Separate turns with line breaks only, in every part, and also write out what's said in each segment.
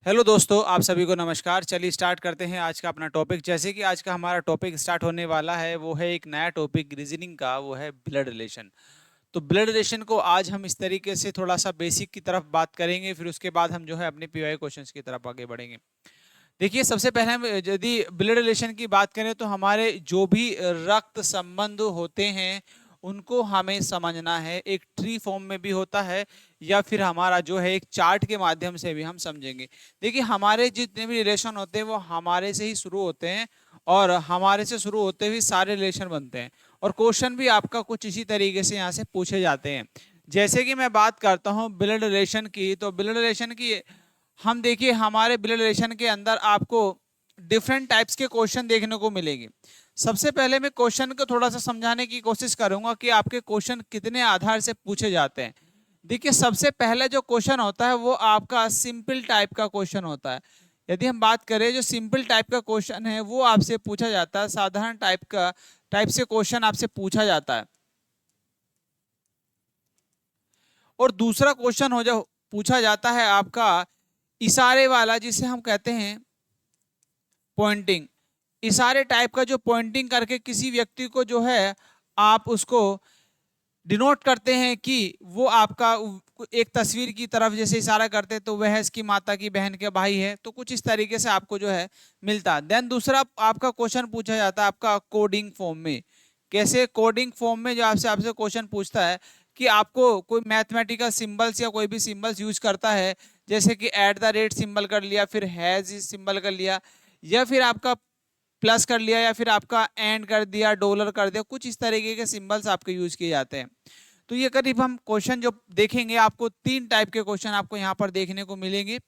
Hello दोस्तों, आप सभी को नमस्कार। चलिए स्टार्ट करते हैं आज का अपना टॉपिक। जैसे कि आज का हमारा टॉपिक स्टार्ट होने वाला है वो है एक नया टॉपिक रीजनिंग का, वो है ब्लड रिलेशन। तो ब्लड रिलेशन को आज हम इस तरीके से थोड़ा सा बेसिक की तरफ बात करेंगे, फिर उसके बाद हम जो है अपने पीवाई क्वेश्चंस की तरफ आगे बढ़ेंगे। देखिए, सबसे पहले हम यदि ब्लड रिलेशन की बात करें तो हमारे जो भी रक्त संबंध होते हैं उनको हमें समझना है। एक ट्री फॉर्म में भी होता है या फिर हमारा जो है एक चार्ट के माध्यम से भी हम समझेंगे। देखिए, हमारे जितने भी रिलेशन होते हैं वो हमारे से ही शुरू होते हैं और हमारे से शुरू होते हुए सारे रिलेशन बनते हैं। और क्वेश्चन भी आपका कुछ इसी तरीके से यहाँ से पूछे जाते हैं। जैसे कि मैं बात करता हूँ ब्लड रिलेशन की, तो ब्लड रिलेशन की हम देखिए हमारे ब्लड रिलेशन के अंदर आपको डिफरेंट टाइप्स के क्वेश्चन देखने को मिलेंगे। सबसे पहले मैं क्वेश्चन को थोड़ा सा समझाने की कोशिश करूंगा कि आपके क्वेश्चन कितने आधार से पूछे जाते हैं। देखिए, सबसे पहले जो क्वेश्चन होता है वो आपका सिंपल टाइप का क्वेश्चन होता है। यदि हम बात करें, जो सिंपल टाइप का क्वेश्चन है वो आपसे पूछा जाता है, साधारण टाइप से क्वेश्चन आपसे पूछा जाता है। और दूसरा क्वेश्चन हो जो पूछा जाता है आपका इशारे वाला, जिसे हम कहते हैं पॉइंटिंग। इशारे टाइप का, जो पॉइंटिंग करके किसी व्यक्ति को जो है आप उसको डिनोट करते हैं कि वो आपका एक तस्वीर की तरफ जैसे इशारा करते हैं तो वह इसकी माता की बहन के भाई है, तो कुछ इस तरीके से आपको जो है मिलता है। देन दूसरा आपका क्वेश्चन पूछा जाता है आपका कोडिंग फॉर्म में। कैसे कोडिंग फॉर्म में? जो आपसे आपसे क्वेश्चन पूछता है कि आपको कोई मैथमेटिकल सिंबल्स या कोई भी सिंबल्स यूज करता है, जैसे कि एट द रेट सिंबल कर लिया, फिर हैज सिंबल कर लिया, या फिर आपका प्लस कर लिया, या फिर आपका एंड कर दिया, डॉलर कर दिया, कुछ इस तरीके के सिंबल्स आपके यूज किए जाते हैं। तो ये करीब हम क्वेश्चन जो देखेंगे, आपको तीन टाइप के क्वेश्चन आपको यहाँ पर देखने को मिलेंगे।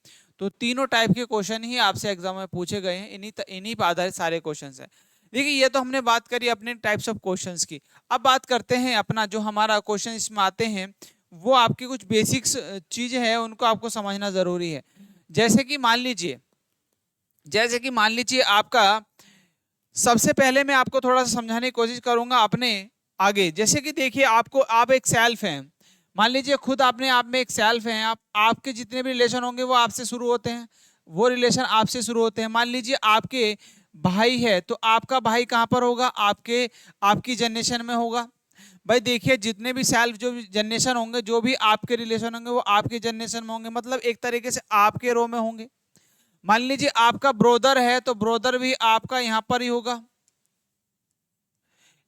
तो तीनों टाइप के क्वेश्चन ही आपसे एग्जाम में पूछे गए हैं, इन्हीं पर आधारित सारे क्वेश्चन है। देखिए, ये तो हमने बात करी अपने टाइप्स ऑफ क्वेश्चंस की। अब बात करते हैं अपना जो हमारा क्वेश्चन इसमें आते हैं वो आपकी कुछ बेसिक्स चीजें हैं, उनको आपको समझना जरूरी है। जैसे कि मान लीजिए आपका, सबसे पहले मैं आपको थोड़ा सा समझाने की कोशिश करूंगा अपने आगे। जैसे कि देखिए, आप एक सेल्फ हैं। मान लीजिए खुद आपने आप में एक सेल्फ हैं। आपके जितने भी रिलेशन होंगे वो आपसे शुरू होते हैं, वो रिलेशन आपसे शुरू होते हैं। मान लीजिए आपके भाई है, तो आपका भाई कहाँ पर होगा? आपकी जनरेशन में होगा। भाई देखिए, जितने भी सेल्फ जो भी जनरेशन होंगे, जो भी आपके रिलेशन होंगे वो आपके जनरेशन में होंगे, मतलब एक तरीके से आपके रो में होंगे। मान लीजिए आपका ब्रोदर है, तो ब्रोदर भी आपका यहां पर ही होगा।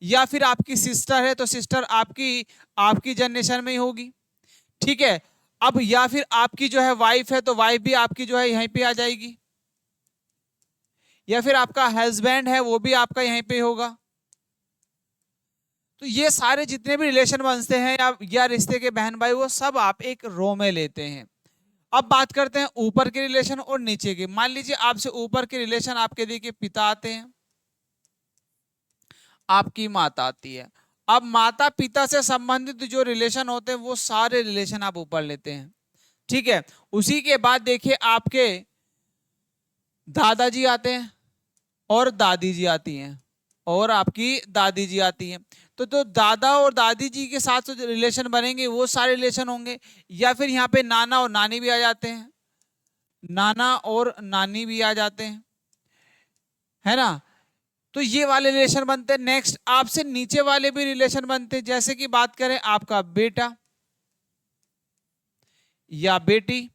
या फिर आपकी सिस्टर है तो सिस्टर आपकी आपकी जनरेशन में ही होगी। ठीक है। अब या फिर आपकी जो है वाइफ है तो वाइफ भी आपकी जो है यहीं पे आ जाएगी। या फिर आपका हस्बैंड है वो भी आपका यहीं पे होगा। तो ये सारे जितने भी रिलेशन बनते हैं या रिश्ते के बहन भाई, वो सब आप एक रो में लेते हैं। अब बात करते हैं ऊपर के रिलेशन और नीचे के। मान लीजिए आपसे ऊपर के रिलेशन आपके देखिए पिता आते हैं, आपकी माता आती है। अब माता पिता से संबंधित जो रिलेशन होते हैं वो सारे रिलेशन आप ऊपर लेते हैं। ठीक है। उसी के बाद देखिए आपके दादाजी आते हैं और दादी जी आती हैं और आपकी दादी जी आती हैं। तो दादा और दादी जी के साथ जो रिलेशन बनेंगे वो सारे रिलेशन होंगे। या फिर यहाँ पे नाना और नानी भी आ जाते हैं, नाना और नानी भी आ जाते हैं, है ना। तो ये वाले रिलेशन बनते हैं। नेक्स्ट आपसे नीचे वाले भी रिलेशन बनते हैं। जैसे कि बात करें आपका बेटा या बेटी,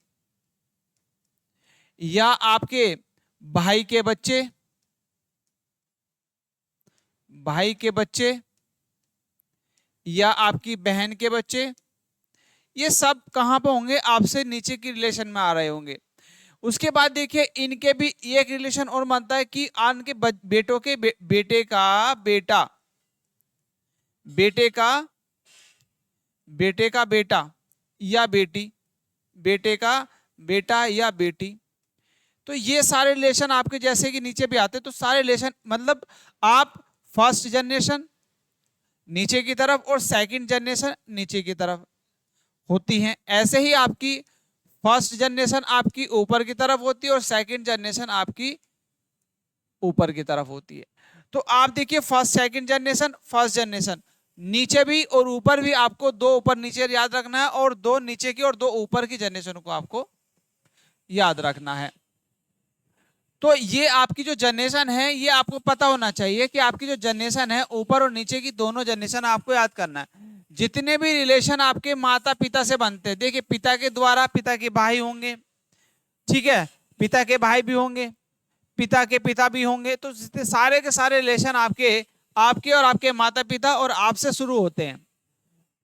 या आपके भाई के बच्चे, या आपकी बहन के बच्चे, ये सब कहां पे होंगे? आपसे नीचे की रिलेशन में आ रहे होंगे। उसके बाद देखिए इनके भी एक रिलेशन और बनता है कि आन के बेटों के बेटे का बेटा, बेटे का बेटे का बेटा या बेटी, बेटे का बेटा या बेटी। तो ये सारे रिलेशन आपके जैसे कि नीचे भी आते हैं। तो सारे रिलेशन मतलब आप फर्स्ट जनरेशन नीचे की तरफ और सेकंड जनरेशन नीचे की तरफ होती हैं। ऐसे ही आपकी फर्स्ट जनरेशन आपकी ऊपर की तरफ होती है और सेकंड जनरेशन आपकी ऊपर की तरफ होती है। तो आप देखिए फर्स्ट जनरेशन नीचे भी और ऊपर भी आपको दो ऊपर नीचे याद रखना है, और दो नीचे की और दो ऊपर की जनरेशन को आपको याद रखना है। तो ये आपकी जो जनरेशन है, ये आपको पता होना चाहिए कि आपकी जो जनरेशन है, ऊपर और नीचे की दोनों जनरेशन आपको याद करना है। जितने भी रिलेशन आपके माता पिता से बनते हैं, देखिए पिता के द्वारा पिता के भाई होंगे, ठीक है, पिता के भाई भी होंगे, पिता के पिता भी होंगे, तो सारे के सारे रिलेशन आपके आपके और आपके माता पिता और आपसे शुरू होते हैं।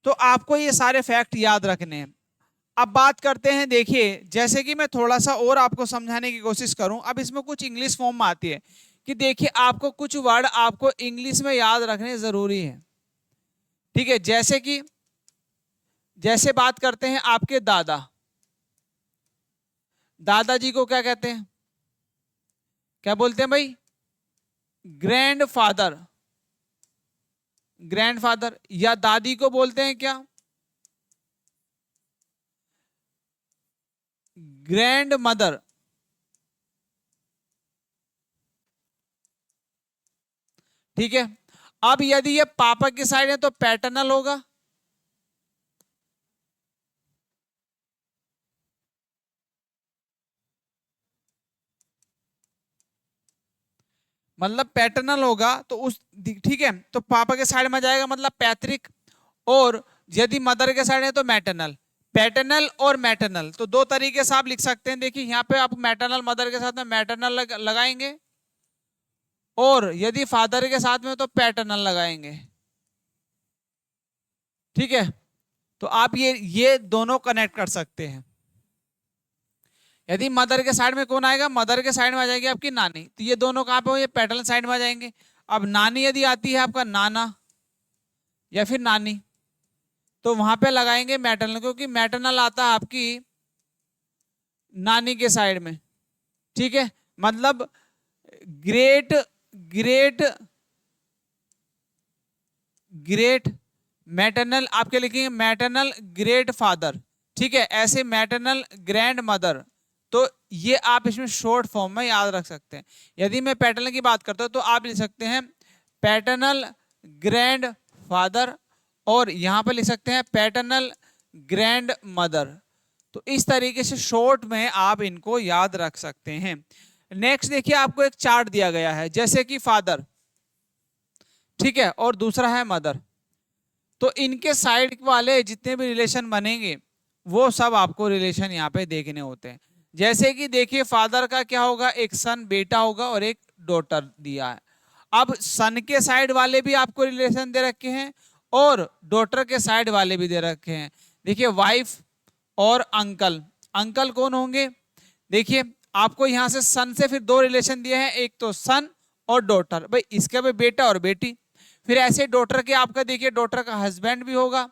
तो आपको ये सारे फैक्ट याद रखने हैं। अब बात करते हैं, देखिए जैसे कि मैं थोड़ा सा और आपको समझाने की कोशिश करूं। अब इसमें कुछ इंग्लिश फॉर्म में आती है कि देखिए आपको कुछ वर्ड आपको इंग्लिश में याद रखने जरूरी है, ठीक है। जैसे कि जैसे बात करते हैं आपके दादा, दादाजी को क्या कहते हैं, क्या बोलते हैं भाई, ग्रैंडफादर, ग्रैंडफादर। या दादी को बोलते हैं क्या, ग्रैंड मदर, ठीक है। अब यदि ये पापा की साइड है तो पैटर्नल होगा, मतलब पैटर्नल होगा तो उस, ठीक है, तो पापा के साइड में जाएगा मतलब पैतृक, और यदि मदर के साइड है तो मैटरनल। पैटर्नल और मैटरनल तो दो तरीके से आप लिख सकते हैं। देखिए यहाँ पे आप मैटरनल मदर के साथ में मैटरनल लगाएंगे, और यदि फादर के साथ में तो पैटर्नल लगाएंगे, ठीक है। तो आप ये दोनों कनेक्ट कर सकते हैं। यदि मदर के साइड में कौन आएगा, मदर के साइड में आ जाएगी आपकी नानी, तो ये दोनों कहां पे हो, ये पैटर्नल साइड में आ जाएंगे। अब नानी यदि आती है आपका नाना या फिर नानी, तो वहां पे लगाएंगे मैटरनल, क्योंकि मैटरनल आता है आपकी नानी के साइड में, ठीक है। मतलब ग्रेट ग्रेट ग्रेट मैटरनल आपके लिखेंगे मैटरनल ग्रेट फादर, ठीक है। ऐसे मैटरनल ग्रैंड मदर, तो ये आप इसमें शॉर्ट फॉर्म में याद रख सकते हैं। यदि मैं पैटर्नल की बात करता हूं तो आप लिख सकते हैं पैटर्नल ग्रैंड फादर, और यहां पर लिख सकते हैं पैटर्नल ग्रैंड मदर। तो इस तरीके से शॉर्ट में आप इनको याद रख सकते हैं। नेक्स्ट देखिए आपको एक चार्ट दिया गया है, जैसे कि फादर, ठीक है, और दूसरा है मदर। तो इनके साइड वाले जितने भी रिलेशन बनेंगे वो सब आपको रिलेशन यहाँ पे देखने होते हैं। जैसे कि देखिए फादर का क्या होगा, एक सन बेटा होगा और एक डॉटर दिया है। अब सन के साइड वाले भी आपको रिलेशन दे रखे हैं और डॉटर के साइड वाले भी दे रखे हैं। देखिए वाइफ और अंकल, अंकल कौन होंगे, देखिए आपको यहां से सन से फिर दो रिलेशन दिए हैं, एक तो सन और डॉटर, भाई इसके भी बेटा और बेटी। फिर ऐसे डॉटर के आपका देखिए डॉटर का हस्बैंड भी होगा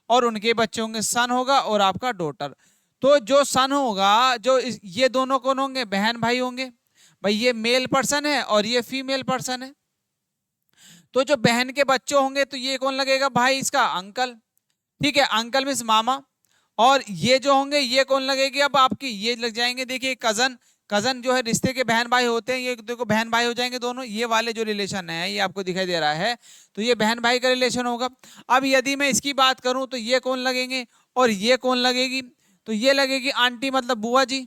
और उनके बच्चे होंगे, सन होगा और आपका डॉटर। तो जो सन होगा, जो ये दोनों कौन होंगे, बहन भाई होंगे, भाई ये मेल पर्सन है और ये फीमेल पर्सन है। तो जो बहन के बच्चे होंगे तो ये कौन लगेगा, भाई इसका अंकल, ठीक है, अंकल मीन्स मामा। और ये जो होंगे ये कौन लगेगी, अब आपकी ये लग जाएंगे, देखिए कजन, कजन जो है रिश्ते के बहन भाई होते हैं, ये देखो बहन भाई हो जाएंगे दोनों। ये वाले जो रिलेशन है ये आपको दिखाई दे रहा है, तो ये बहन भाई का रिलेशन होगा। अब यदि मैं इसकी बात करूं तो ये कौन लगेंगे और ये कौन लगेगी, तो ये लगेगी आंटी मतलब बुआ जी।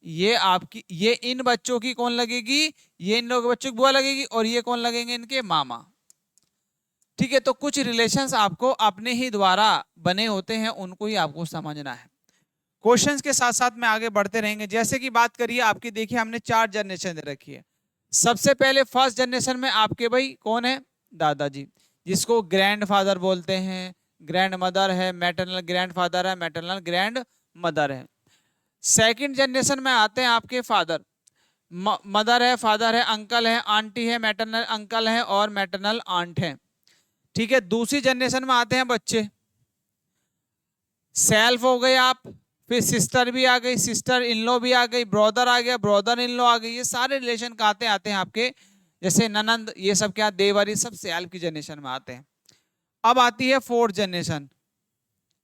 ये आपकी ये इन बच्चों की कौन लगेगी, ये इन लोगों के बच्चों की बुआ लगेगी, और ये कौन लगेंगे, इनके मामा, ठीक है। तो कुछ रिलेशंस आपको अपने ही द्वारा बने होते हैं, उनको ही आपको समझना है। क्वेश्चंस के साथ साथ में आगे बढ़ते रहेंगे। जैसे कि बात करिए आपकी, देखिए हमने 4 जनरेशन दे रखी है। सबसे पहले फर्स्ट जनरेशन में आपके भाई कौन है, दादाजी, जिसको ग्रैंड फादर बोलते हैं, ग्रैंड मदर है, मैटरनल ग्रैंड फादर है, मैटरनल ग्रैंड मदर है। सेकंड जनरेशन में आते हैं आपके फादर, मदर है, फादर है, अंकल है, आंटी है, मैटरनल अंकल है और मैटरनल आंट है, ठीक है। दूसरी जनरेशन में आते हैं बच्चे, सेल्फ हो गए आप, फिर सिस्टर भी आ गई, सिस्टर इन लॉ भी आ गई, ब्रदर आ गया, ब्रदर इन लॉ आ गई। ये सारे रिलेशन कहते आते हैं आपके, जैसे ननंद, ये सब क्या देवर, सब सेल्फ की जनरेशन में आते हैं। अब आती है फोर्थ जनरेशन।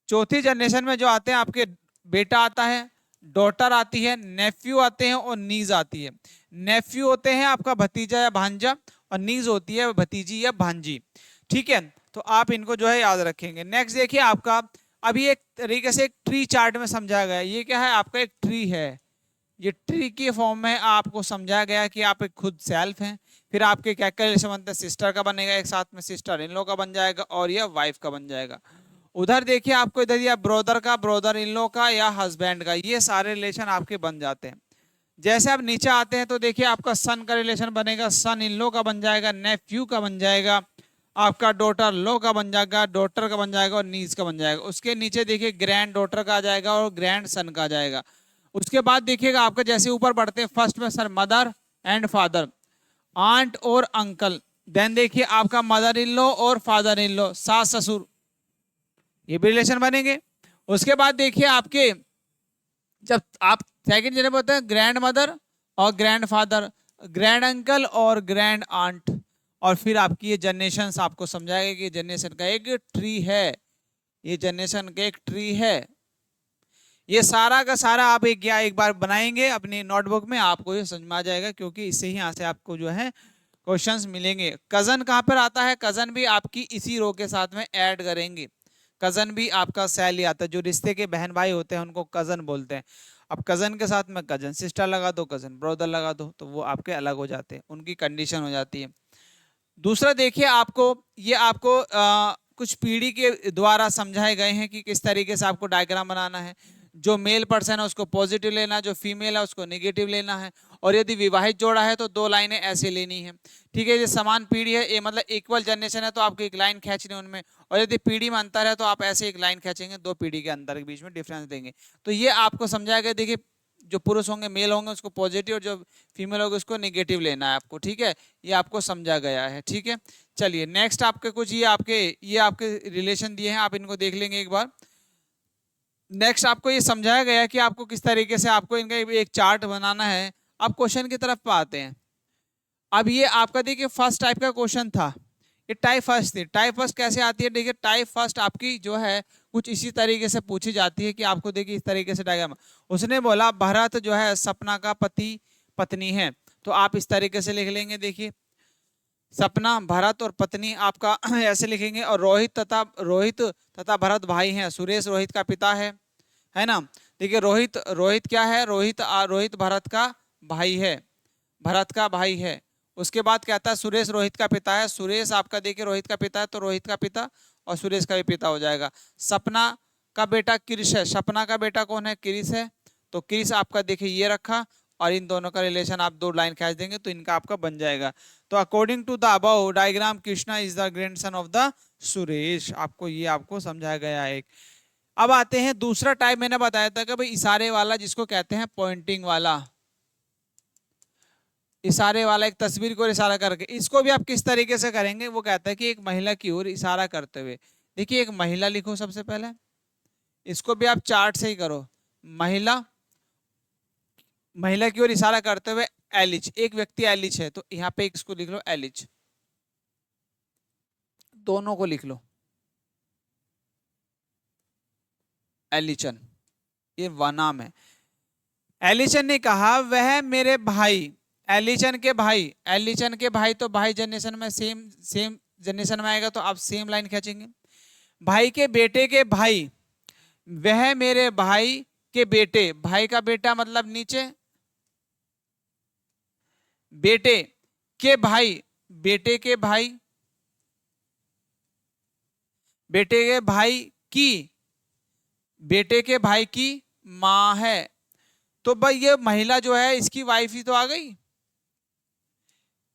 चौथी जनरेशन में जो आते हैं आपके, बेटा आता है, डॉटर आती है, नेफ्यू आते हैं और नीज आती है। नेफ्यू होते हैं आपका भतीजा या भांजा, और नीज होती है भतीजी या भांजी, ठीक है। तो आप इनको जो है याद रखेंगे। नेक्स्ट देखिए आपका, अभी एक तरीके से एक ट्री चार्ट में समझाया गया है। ये क्या है, आपका एक ट्री है, ये ट्री के फॉर्म में आपको समझाया गया कि आप एक खुद सेल्फ हैं, फिर आपके क्या क्या रिलेशन बनते हैं, सिस्टर का बनेगा, एक साथ में सिस्टर इन लॉ का बन जाएगा और यह वाइफ का बन जाएगा। उधर देखिए आपको इधर या ब्रदर का, ब्रदर इन लॉ का या हस्बैंड का, ये सारे रिलेशन आपके बन जाते हैं। जैसे आप नीचे आते हैं तो देखिए आपका सन का रिलेशन बनेगा, सन इन लॉ का बन जाएगा, नेफ्यू का बन जाएगा, आपका डॉटर लॉ का बन जाएगा, डॉटर का बन जाएगा और नीज का बन जाएगा। उसके नीचे देखिए ग्रैंड डॉटर का आ जाएगा और ग्रैंड सन का आ जाएगा। उसके बाद देखिएगा आपका जैसे ऊपर बढ़ते हैं फर्स्ट में sir mother and father, aunt और अंकल, देन देखिए आपका मदर इन लॉ और फादर इन लॉ, सास ससुर, ये भी रिलेशन बनेंगे। उसके बाद देखिए आपके जब आप सेकंड जनरेशन होते हैं ग्रैंड मदर और ग्रैंड फादर, ग्रैंड अंकल और ग्रैंड आंट, और फिर आपकी ये जनरेशन आपको समझाएगा कि जनरेशन का एक ट्री है, ये जनरेशन का एक ट्री है। ये सारा का सारा आप एक बार बनाएंगे अपनी नोटबुक में, आपको ये समझ में आ जाएगा, क्योंकि इससे ही यहाँ से आपको जो है क्वेश्चंस मिलेंगे। कजन कहाँ पर आता है, कजन भी आपकी इसी रो के साथ में ऐड करेंगे। कजन भी आपका सेल ही आता है, जो रिश्ते के बहन भाई होते हैं उनको कजन बोलते हैं। अब कजन के साथ में कजन सिस्टर लगा दो, कजन ब्रदर लगा दो, तो वो आपके अलग हो जाते हैं, उनकी कंडीशन हो जाती है। दूसरा देखिए आपको ये आपको कुछ पीढ़ी के द्वारा समझाए गए हैं कि किस तरीके से आपको डायग्राम बनाना है। जो मेल पर्सन है उसको पॉजिटिव लेना है, जो फीमेल है उसको नेगेटिव लेना है, और यदि विवाहित जोड़ा है तो 2 लाइनें ऐसे लेनी है। ठीक है, ये समान पीढ़ी है, ये मतलब इक्वल जनरेशन है तो आपको एक लाइन खींचनी है उनमें, और यदि पीढ़ी में अंतर है तो आप ऐसे एक लाइन खींचेंगे, 2 पीढ़ी के अंतर के बीच में डिफरेंस देंगे। तो ये आपको समझाया गया। देखिए जो पुरुष होंगे मेल होंगे उसको पॉजिटिव, और जो फीमेल होगी उसको नेगेटिव लेना है आपको। ठीक है, ये आपको समझा गया है। ठीक है, चलिए नेक्स्ट आपके कुछ ये आपके रिलेशन दिए हैं, आप इनको देख लेंगे एक बार। नेक्स्ट आपको ये समझाया गया है कि आपको किस तरीके से आपको इनका एक चार्ट बनाना है। आप क्वेश्चन की तरफ आते हैं। अब ये आपका देखिए फर्स्ट टाइप का क्वेश्चन था, ये टाइप फर्स्ट थी। टाइप फर्स्ट कैसे आती है, देखिए टाइप फर्स्ट आपकी जो है कुछ इसी तरीके से पूछी जाती है कि आपको देखिए इस तरीके से डायग्राम, उसने बोला भरत जो है सपना का पति पत्नी है, तो आप इस तरीके से लिख लेंगे। देखिए सपना भरत और पत्नी आपका ऐसे लिखेंगे, और रोहित तथा भरत भाई हैं, सुरेश रोहित का पिता है ना। देखिए रोहित क्या है, रोहित भरत का भाई है, भरत का भाई है। उसके बाद कहता है सुरेश रोहित का पिता है, सुरेश आपका देखिए रोहित का पिता है, तो रोहित का पिता और सुरेश का भी पिता हो जाएगा। सपना का बेटा कृष है, सपना का बेटा कौन है, कृष है, तो कृष आपका देखिए ये रखा, और इन दोनों का रिलेशन आप 2 लाइन खींच देंगे तो इनका आपका बन जाएगा। तो according to the above diagram Krishna is the grandson of the Suresh, आपको ये आपको समझाया गया है। अब आते हैं दूसरा टाइप, मैंने बताया था कि भाई इशारे वाला, जिसको कहते हैं पॉइंटिंग वाला, इशारे वाला, एक तस्वीर को इशारा करके। इसको भी आप किस तरीके से करेंगे, वो कहता है कि एक महिला की ओर इशारा करते हुए। देखिए एक महिला लिखो सबसे पहले, इसको भी आप चार्ट से ही करो। महिला, महिला की ओर इशारा करते हुए एलिच, एक व्यक्ति एलिच है, तो यहाँ पे इसको लिख लो एलिच, दोनों को लिख लो एलिचन, ये नाम है। एलिचन ने कहा वह मेरे भाई, एलिचन के भाई, एलिचन के भाई, तो भाई जनरेशन में सेम सेम जनरेशन में आएगा, तो आप सेम लाइन खींचेंगे। भाई के बेटे के भाई, वह मेरे भाई के बेटे, भाई का बेटा मतलब नीचे, बेटे के भाई, बेटे के भाई, बेटे के भाई की, बेटे के भाई की मां है। तो भाई ये महिला जो है इसकी वाइफ ही तो आ गई,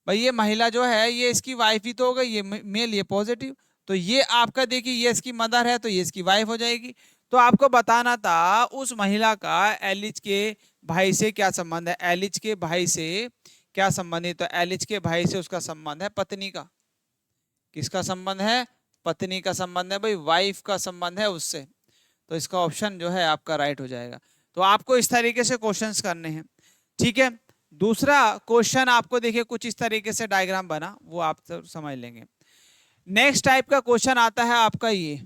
भाई ये महिला जो है ये इसकी वाइफ ही तो हो गई, ये मेल, ये पॉजिटिव, तो ये आपका देखिए ये इसकी मदर है, तो ये इसकी वाइफ हो जाएगी। तो आपको बताना था उस महिला का एलिच के भाई से क्या संबंध है, एलिच के भाई से क्या संबंध है, तो एलिच के भाई से उसका संबंध है पत्नी का। किसका संबंध है, पत्नी का संबंध है, भाई वाइफ का संबंध है उससे, तो इसका ऑप्शन जो है आपका राइट हो जाएगा। तो आपको इस तरीके से क्वेश्चंस करने हैं। ठीक है, दूसरा क्वेश्चन आपको देखिए कुछ इस तरीके से डायग्राम बना, वो आप समझ लेंगे। नेक्स्ट टाइप का क्वेश्चन आता है आपका ये,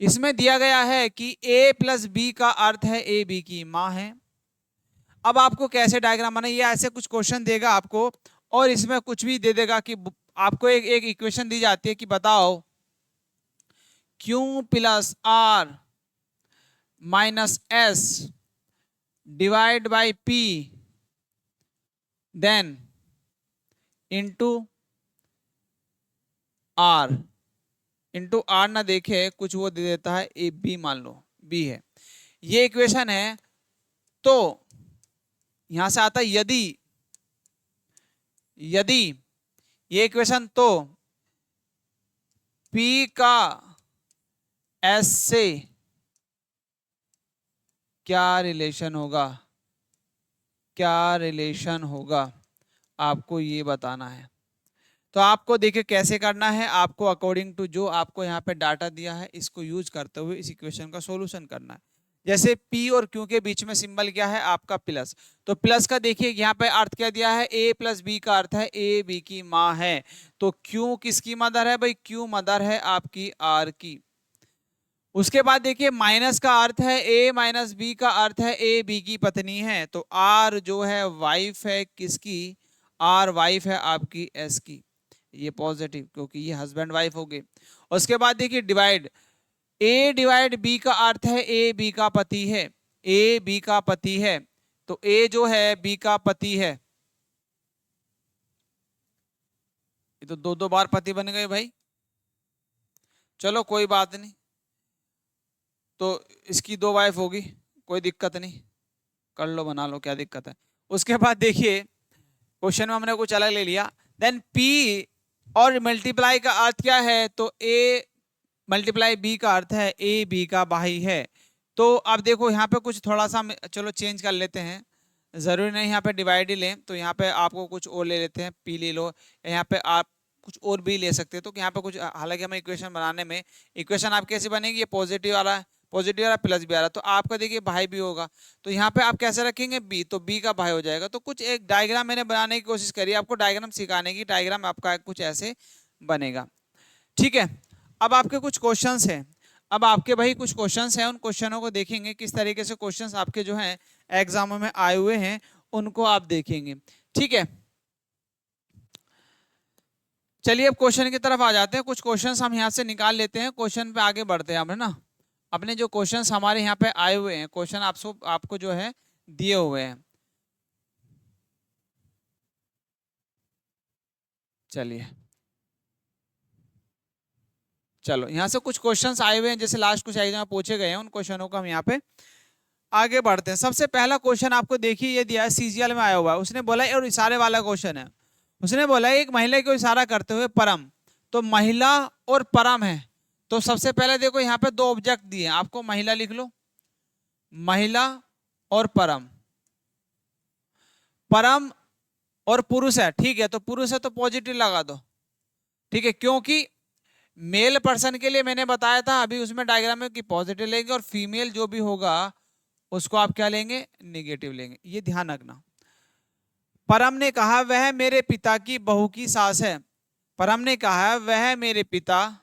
इसमें दिया गया है कि a प्लस बी का अर्थ है ए बी की मां है। अब आपको कैसे डायग्राम बना, ये ऐसे कुछ क्वेश्चन देगा आपको, और इसमें कुछ भी दे देगा कि आपको एक इक्वेशन दी जाती है कि बताओ Q plus R minus S divide by P then into R. Into R ना देखे कुछ वो दे देता है ए बी, मान लो बी है, ये इक्वेशन है। तो यहां से आता है यदि, यदि ये इक्वेशन, तो P का S से क्या रिलेशन होगा, क्या रिलेशन होगा, आपको ये बताना है। तो आपको देखिए कैसे करना है, आपको अकॉर्डिंग टू जो आपको यहाँ पे डाटा दिया है इसको यूज करते हुए इस इक्वेशन का सॉल्यूशन करना है। जैसे P और Q के बीच में सिंबल क्या है आपका प्लस, तो प्लस का देखिए यहाँ पे अर्थ क्या दिया है, A प्लस बी का अर्थ है A B की माँ है। तो Q किसकी मदर है भाई, Q मदर है आपकी R की। उसके बाद देखिए माइनस का अर्थ है A माइनस बी का अर्थ है A B की पत्नी है। तो R जो है वाइफ है किसकी, R वाइफ है आपकी S की, ये पॉजिटिव क्योंकि ये हस्बैंड वाइफ हो गए। उसके बाद देखिए डिवाइड, ए डिवाइड बी का अर्थ है ए बी का पति है, ए बी का पति है। तो ए जो है बी का पति है, ये तो दो दो बार पति बन गए भाई, चलो कोई बात नहीं। तो इसकी दो वाइफ होगी, कोई दिक्कत नहीं, कर लो बना लो, क्या दिक्कत है। उसके बाद देखिए क्वेश्चन में हमने कुछ अलग ले लिया। देन P और मल्टीप्लाई का अर्थ क्या है, तो A मल्टीप्लाई B का अर्थ है A B का भाई है। तो अब देखो यहाँ पे कुछ थोड़ा सा चलो चेंज कर लेते हैं, जरूरी नहीं यहाँ पे डिवाइड ही लें, तो यहाँ पे आपको कुछ और ले लेते हैं, P ले लो, यहाँ पे आप कुछ और भी ले सकते हैं। तो यहाँ पे कुछ, हालांकि हमें इक्वेशन बनाने में, इक्वेशन आप कैसे बनेगी, ये पॉजिटिव वाला है, पॉजिटिव वाला प्लस बी आ रहा, तो आपका देखिए भाई भी होगा, तो यहाँ पे आप कैसे रखेंगे बी, तो बी का भाई हो जाएगा। तो कुछ एक डायग्राम मैंने बनाने की कोशिश करी, आपको डायग्राम सिखाने की, डायग्राम आपका कुछ ऐसे बनेगा, ठीक है। अब आपके कुछ क्वेश्चंस हैं, अब आपके भाई कुछ क्वेश्चंस हैं, उन क्वेश्चनों को देखेंगे किस तरीके से क्वेश्चंस आपके जो हैं एग्जामों में आए हुए हैं, उनको आप देखेंगे, ठीक है। चलिए अब क्वेश्चन की तरफ आ जाते हैं, कुछ क्वेश्चंस हम यहाँ से निकाल लेते हैं, क्वेश्चन पे आगे बढ़ते हैं हम, है ना। अपने जो क्वेश्चंस हमारे यहाँ पे आए हुए हैं, क्वेश्चन आपको जो है दिए हुए हैं, चलिए चलो यहाँ से कुछ क्वेश्चंस आए हुए हैं, जैसे लास्ट कुछ एग्जाम में पूछे गए हैं, उन क्वेश्चनों को हम यहाँ पे आगे बढ़ते हैं। सबसे पहला क्वेश्चन आपको देखिए ये दिया है, सीजीएल में आया हुआ है, उसने बोला, और इशारे वाला क्वेश्चन है, उसने बोला एक महिला को इशारा करते हुए परम, तो महिला और परम है। तो सबसे पहले देखो यहाँ पे दो ऑब्जेक्ट दिए हैं आपको, महिला लिख लो, महिला और परम, परम और पुरुष है, ठीक है, तो पुरुष है तो पॉजिटिव लगा दो, ठीक है, क्योंकि मेल पर्सन के लिए मैंने बताया था अभी उसमें डायग्राम में कि पॉजिटिव लेंगे, और फीमेल जो भी होगा उसको आप क्या लेंगे, नेगेटिव लेंगे, ये ध्यान रखना। परम ने कहा वह मेरे पिता की बहू की सास है, परम ने कहा वह मेरे पिता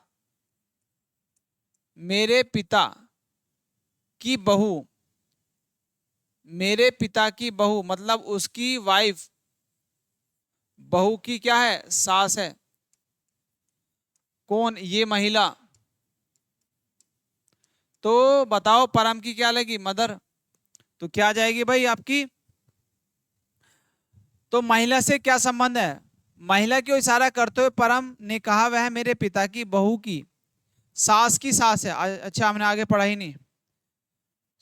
की बहू, मेरे पिता की बहू मतलब उसकी वाइफ, बहू की क्या है, सास है, कौन, ये महिला। तो बताओ परम की क्या लगी, मदर, तो क्या आ जाएगी भाई आपकी, तो महिला से क्या संबंध है, महिला की ओर इशारा करते हुए परम ने कहा वह मेरे पिता की बहू की सास की सास है। अच्छा हमने आगे पढ़ा ही नहीं,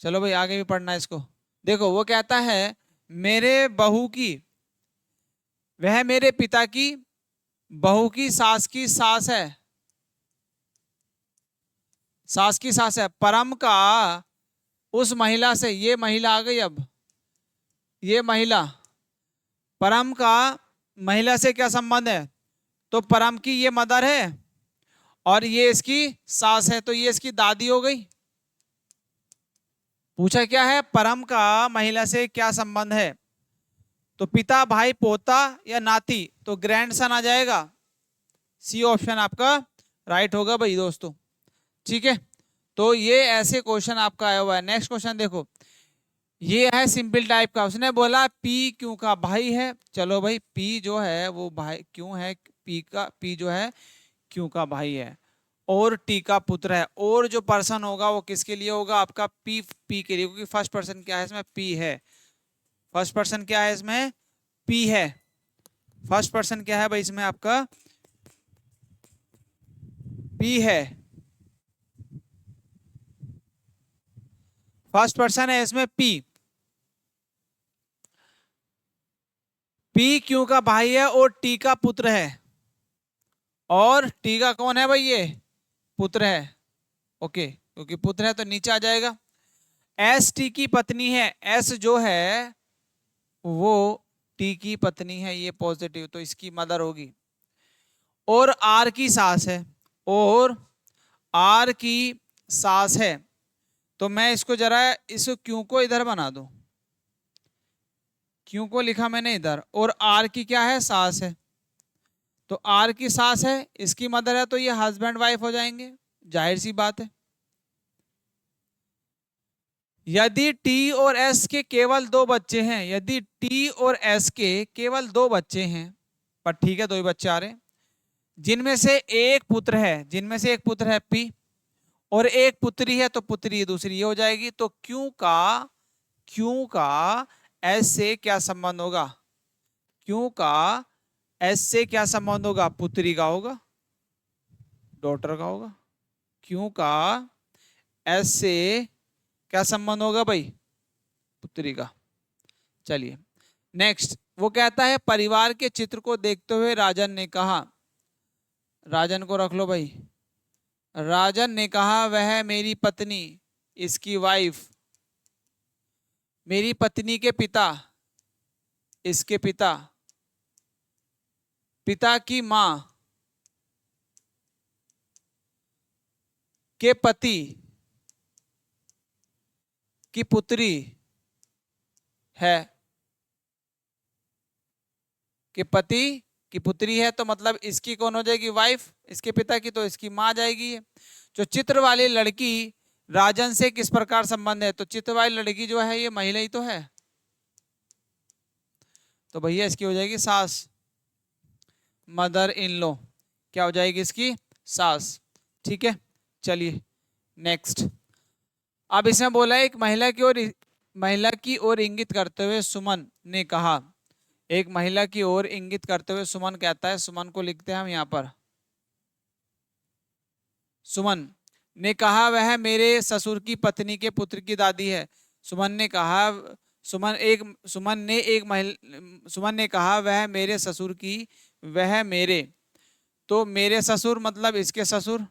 चलो भाई आगे भी पढ़ना है इसको। देखो वो कहता है मेरे बहू की, वह मेरे पिता की बहू की सास है, सास की सास है, परम का उस महिला से, ये महिला आ गई, अब ये महिला, परम का महिला से क्या संबंध है, तो परम की ये मदर है और ये इसकी सास है, तो ये इसकी दादी हो गई। पूछा क्या है, परम का महिला से क्या संबंध है, तो पिता भाई पोता या नाती, तो ग्रैंडसन आ जाएगा, सी ऑप्शन आपका राइट होगा भाई दोस्तों, ठीक है। तो ये ऐसे क्वेश्चन आपका आया हुआ है। नेक्स्ट क्वेश्चन देखो, ये है सिंपल टाइप का, उसने बोला पी क्यू का भाई है, चलो भाई पी जो है वो भाई क्यों है, पी जो है क्यू का भाई है। और टी का पुत्र है। और जो पर्सन होगा वो किसके लिए होगा, आपका पी, पी के लिए, क्योंकि फर्स्ट पर्सन क्या है इसमें, पी है। फर्स्ट पर्सन क्या है इसमें, पी है। फर्स्ट पर्सन क्या है भाई इसमें, आपका पी है। फर्स्ट पर्सन है इसमें पी। पी क्यू का भाई है और टी का पुत्र है। और टी का कौन है भाई, ये पुत्र है। ओके, क्योंकि पुत्र है तो नीचे आ जाएगा। एस टी की पत्नी है, एस जो है वो टी की पत्नी है, ये पॉजिटिव, तो इसकी मदर होगी। और आर की सास है, और आर की सास है। तो मैं इसको जरा इस क्यू को इधर बना दूं, क्यू को लिखा मैंने इधर, और आर की क्या है, सास है। तो आर की सास है, इसकी मदर है, तो ये हस्बैंड वाइफ हो जाएंगे, जाहिर सी बात है। यदि टी और एस के केवल दो बच्चे हैं, यदि टी और एस के केवल दो बच्चे हैं, पर ठीक है दो ही बच्चे आ रहे हैं, जिनमें से एक पुत्र है, जिनमें से एक पुत्र है पी, और एक पुत्री है, तो पुत्री दूसरी ये हो जाएगी। तो क्यू का एस से क्या संबंध होगा, क्यू का एस से क्या संबंध होगा, पुत्री का होगा, डॉटर का होगा। क्यू का एस से क्या संबंध होगा भाई, पुत्री का। चलिए नेक्स्ट, वो कहता है परिवार के चित्र को देखते हुए राजन ने कहा, राजन को रख लो भाई, राजन ने कहा वह मेरी पत्नी, इसकी वाइफ, मेरी पत्नी के पिता, इसके पिता, पिता की मां के पति की पुत्री है, के पति की पुत्री है, तो मतलब इसकी कौन हो जाएगी, वाइफ, इसके पिता की तो इसकी मां जाएगी। जो चित्र वाली लड़की राजन से किस प्रकार संबंध है, तो चित्र वाली लड़की जो है ये महिला ही तो है, तो भैया इसकी हो जाएगी सास, मदर इन लॉ, क्या हो जाएगी इसकी, सास। ठीक है, चलिए नेक्स्ट। अब इसमें बोला है एक महिला की ओर इंगित करते हुए सुमन ने कहा, एक महिला की ओर इंगित करते हुए सुमन कहता है, सुमन को लिखते हैं हम यहां पर, सुमन ने कहा वह मेरे ससुर की पत्नी के पुत्र की दादी है। सुमन ने कहा, सुमन ने कहा वह मेरे ससुर की, वह मेरे, तो मेरे ससुर मतलब इसके ससुर,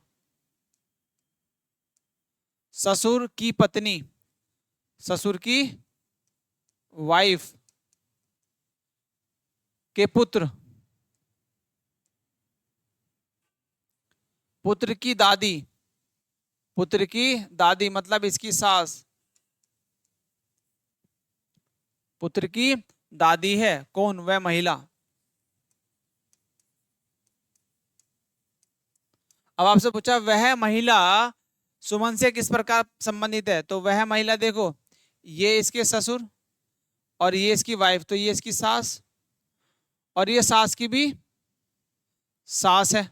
ससुर की पत्नी, ससुर की वाइफ के पुत्र, पुत्र की दादी, पुत्र की दादी मतलब इसकी सास, पुत्र की दादी है कौन, वह महिला। अब आपसे पूछा वह महिला सुमन से किस प्रकार संबंधित है, तो वह महिला देखो, ये इसके ससुर और ये इसकी वाइफ, तो ये इसकी सास, और ये सास की भी सास है।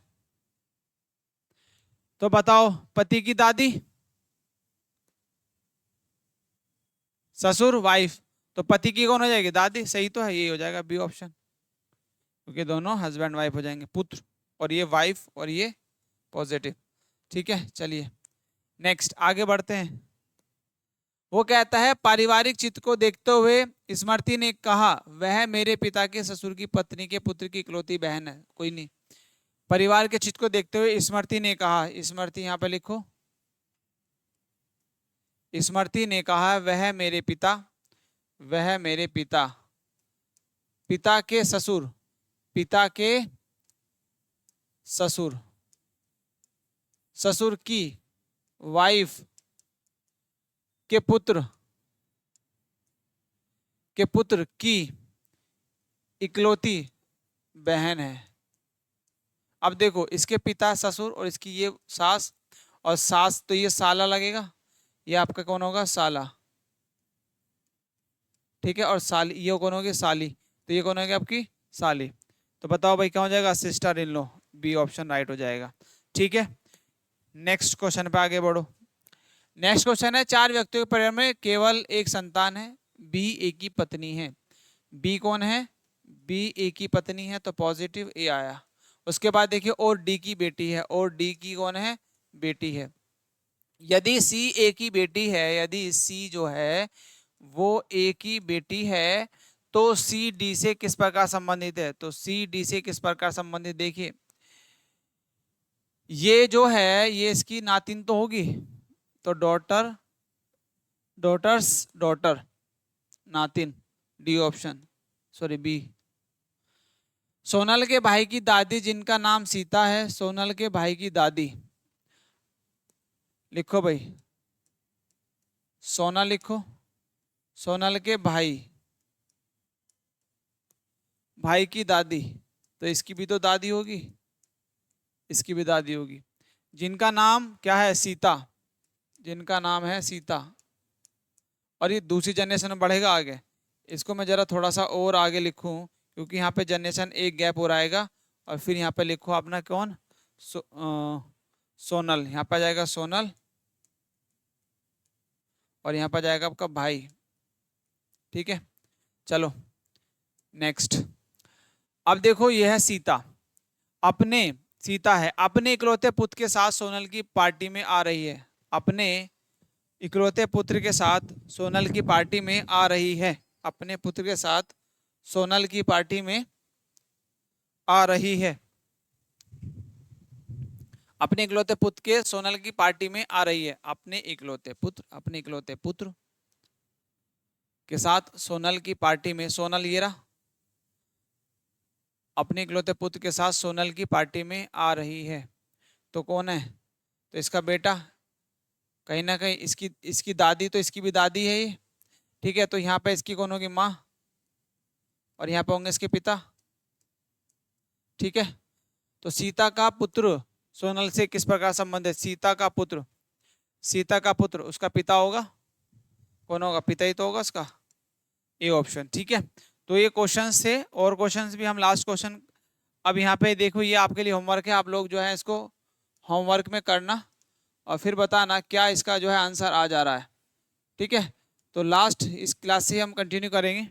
तो बताओ पति की दादी, ससुर, वाइफ, तो पति की कौन हो जाएगी, दादी, सही तो है, यही हो जाएगा बी ऑप्शन, क्योंकि दोनों हस्बैंड वाइफ हो जाएंगे, पुत्र और ये वाइफ और ये पॉजिटिव। ठीक है, चलिए नेक्स्ट आगे बढ़ते हैं। वो कहता है पारिवारिक चित्र को देखते हुए स्मृति ने कहा वह मेरे पिता के ससुर की पत्नी के पुत्र की इकलौती बहन है। कोई नहीं, परिवार के चित्र को देखते हुए स्मृति ने कहा, स्मृति यहां पे लिखो, स्मृति ने कहा वह मेरे पिता, वह मेरे पिता, पिता के ससुर, पिता के ससुर, ससुर की वाइफ के पुत्र, के पुत्र की इकलौती बहन है। अब देखो इसके पिता ससुर और इसकी ये सास, और सास तो ये साला लगेगा, ये आपका कौन होगा, साला। ठीक है, और साली ये कौन होगी, साली, तो ये कौन होगी आपकी साली। तो बताओ भाई क्या हो जाएगा, sister in law, B option right हो जाएगा। ठीक है, नेक्स्ट क्वेश्चन पे आगे बढ़ो। नेक्स्ट क्वेश्चन है, 4 व्यक्तियों के परिवार में केवल एक संतान है, बी ए की पत्नी है। बी कौन है? बी ए की पत्नी है, तो पॉजिटिव ए आया। उसके बाद देखिए और डी की बेटी है, और डी की कौन है? बेटी है। यदि सी ए की बेटी है, यदि सी जो है वो ए की बेटी है, तो सी डी से किस प्रकार संबंधित है? तो सी डी से किस प्रकार संबंधित, देखिए ये जो है ये इसकी नातिन तो होगी, तो डॉटर, डॉटर्स, डॉटर, नातिन, D option, sorry B. Sonal के भाई की दादी जिनका नाम सीता है, सोनल के भाई की दादी, लिखो भाई, सोना लिखो, सोनल के भाई, भाई की दादी, तो इसकी भी तो दादी होगी, इसकी भी दादी होगी। जिनका नाम क्या है? सीता, जिनका नाम है सीता। और ये दूसरी जनरेशन में बढ़ेगा आगे। इसको मैं जरा थोड़ा सा और आगे लिखूं, क्योंकि यहाँ पे जनरेशन एक गैप और आएगा। और फिर यहाँ पे लिखो अपना कौन? सोनल, यहाँ पे आ जाएगा सोनल, और यहाँ पे जाएगा आपका भाई। ठीक है, चलो नेक्स्ट। अब देखो ये है सीता, अपने, सीता है अपने इकलौते पुत्र के साथ सोनल की पार्टी में आ रही है, अपने इकलौते पुत्र के साथ सोनल की पार्टी में आ रही है, अपने पुत्र के साथ सोनल की पार्टी में आ रही है, अपने इकलौते पुत्र के सोनल की पार्टी में आ रही है, अपने इकलौते पुत्र, अपने इकलौते पुत्र के साथ सोनल की पार्टी में, सोनल ये रहा, अपने इकलौते पुत्र के साथ सोनल की पार्टी में आ रही है, तो कौन है? तो इसका बेटा, कहीं ना कहीं इसकी इसकी दादी, तो इसकी भी दादी है ये। ठीक है, तो यहाँ पे इसकी कौन होगी? माँ, और यहाँ पे होंगे इसके पिता। ठीक है, तो सीता का पुत्र सोनल से किस प्रकार संबंध है? सीता का पुत्र, सीता का पुत्र उसका पिता होगा, कौन होगा? पिता ही तो होगा उसका, ए ऑप्शन। ठीक है, तो ये क्वेश्चंस थे, और क्वेश्चंस भी हम लास्ट क्वेश्चन, अब यहाँ पे देखो ये आपके लिए होमवर्क है, आप लोग जो है इसको होमवर्क में करना और फिर बताना क्या इसका जो है आंसर आ जा रहा है। ठीक है, तो लास्ट इस क्लास से हम कंटिन्यू करेंगे,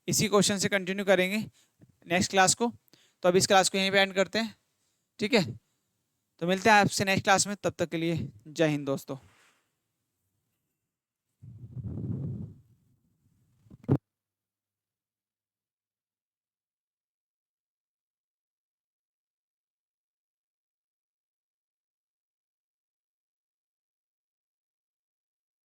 इसी क्वेश्चन से कंटिन्यू करेंगे नेक्स्ट क्लास को। तो अब इस क्लास को यहीं पे एंड करते हैं। ठीक है, तो मिलते हैं आपसे नेक्स्ट क्लास में, तब तक के लिए जय हिंद दोस्तों।